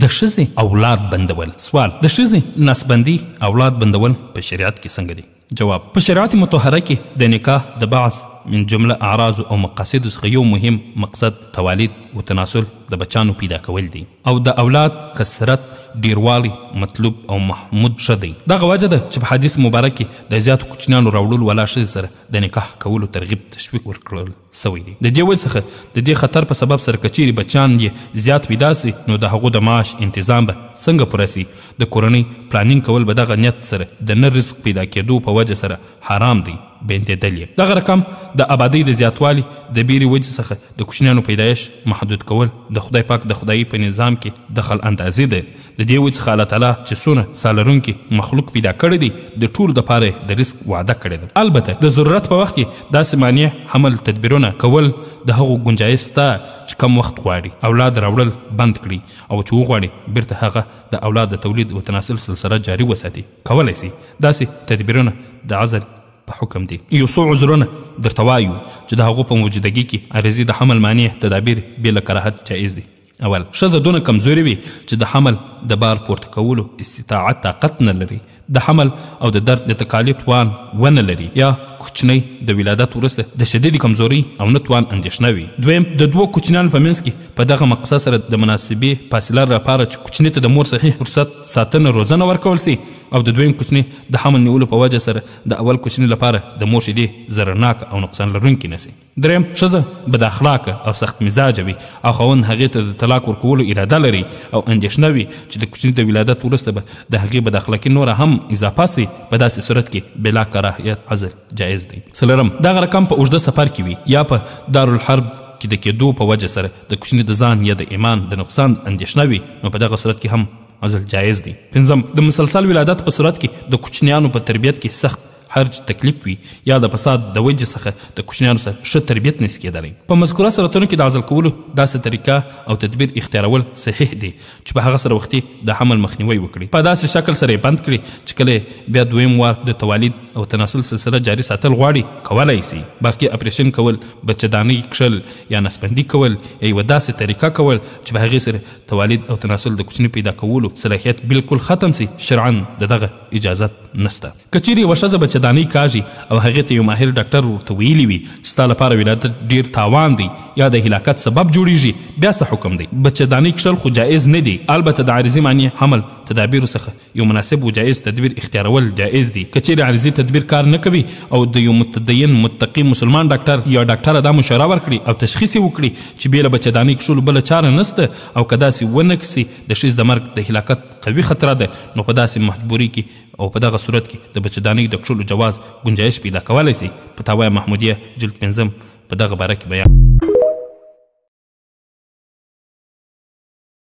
د ښځې اولاد بندول. سوال: د ښځې نسبندي اولاد بندول په شریعت کې څنګه دي؟ جواب: په شریعت مطهره کې د نکاح د بعض من جمله اعراض او مقاصد څخه یو مهم مقصد توالید و تناسل د بچانو پیدا کول دي او د اولاد کثرت ډیروالی مطلوب او محمود ښه دی. دغه وجه ده چې په حدیث مبارک کې د زیاتو کوچنیانو راوړلو والا ښځې سره د نکاح کولو ترغیب تشویق ورکړل سوی دی. د دې وجې څخه د دې خطر په سبب سره که چیرې بچیان یې زیات پیدا سي نو د هغو د معاش انتظام به څنګه پوره سي؟ د کورنۍ پلانینګ کول به دغه نیت سره د نه رزق پیدا کېدو په وجه سره حرام دی بندېدل یې. دغه رقم د آبادۍ د زیاتوالي د بیرې وجې څخه د کوچنیانو پیدایش محدود کول د خدای پاک د خدایي په نظام کې دخل اندازي ده. د دې وجې څخه الله تعالی چې څونه سال لرونکي مخلوق پیدا کړی دی د ټولو دپاره د رزق وعده کړې ده. البته د ضرورت په وخت کې داسې مانع حمل تدبیرونه کول د هغو ګنجایش شته چې کم وخت غواړي اولاد راوړل بند کړي او چې وغواړي بیرته هغه د اولاد د تولید و تناسل سلسله جاري وساتي. کولی سي داسې تدبیرونه د عزل په حکم دي. یو څو عذرونه درته وایو چې د هغو په موجودګي کې عارضي د حمل مانع تدابیر بې له کراهت جایز دي. اول: ښځه دونه کمزوري وي چې د حمل د بار پورته کولو استطاعت طاقت نه لري، د حمل او د درد د تکالیف توان ونه لري، یا کوچنی د ولادت وروسته د شدید کمزوري او نه توان اندېښنه وي. دویم: د دوو کوچنیانو په منځ کې په دغه مقصد سره د مناسبې فاصله لپاره چې کوچني ته د مور صحیح فرصت ساتنه روزنه ورکول سي، او د دویم کوچني د حمل نیولو په وجه سره د اول کوچني لپاره د مور شیدې ضررناک او نقصان لرونکي نه سي. دریم: ښځه بد اخلاقه او سخت مزاجه وي او خاوند هغې ته د طلاق ورکولو اراده لري او اندېښنه وي چې د کوچني د ولادت وروسته به د هغې بد اخلاقي نوره هم اضافه سي. په داسې صورت کې بلا کراهیت عزل جایز دی. څلورم: دغه رقم په اوږده سفر کې وي یا په دارالحرب کې د کېدو په وجه سره د کوچني د ځان یا د ایمان د نقصان اندېښنه وي نو په دغه صورت کې هم عزل جایز دی. پنځم: د مسلسل ولادت په صورت کې د کوچنیانو په تربیت کې سخت حرج تکلیف وي یا د فساد د وجې څخه د کوچنیانو سره ښه تربیت نشي کېدلی. په مذکوره صورتونو کې د عزل کولو داسې طریقه او تدبیر اختیارول صحیح دی چې په هغه سره وختي د حمل مخنیوی وکړي، په داسې شکل سره یې بند کړي چې کله بیا دویم وار د توالید او تناسل سلسله جاري ساتل غواړي کولی سي. باقي اپریشن کول، بچهدانۍ کښل یا نسبندي کول یا یوه داسې طریقه کول چې په هغې سره توالید او تناسل د کوچني پیدا کولو صلاحیت بالکل ختم سي شرعا د دغه اجازت نسته. که چیرې یوه ښځه بچهدانۍ کاږي او هغې ته یو ماهر ډاکټر ورته ویلي وي چې ستا لپاره ولادت ډېر تاوان دی یا د هلاکت سبب جوړیږي، بیا څه حکم دی؟ بچهدانۍ کښل خو جایز نه دی. البته د عارضي مانع حمل تدابیرو څخه یو مناسب و جایز تدبیر اختیارول جایز دی. که چیرې عارضي تدبیر کار نه کوي او د یو متدین متقي مسلمان ډاکټر یا ډاکټره دا مشوره ورکړي او تشخیص یې وکړي چې بې له بچهدانۍ کښلو بله چاره نسته او که داسې ونه کړي د ښځې د مرګ د هلاکت قوي خطره ده نو په داسې مجبوري کې او په دغه صورت کې د بچهدانۍ د کښلو جواز ګنجایش پیدا کولی سي. فتاوی محمودیه جلد 5 په دغه باره کې بیان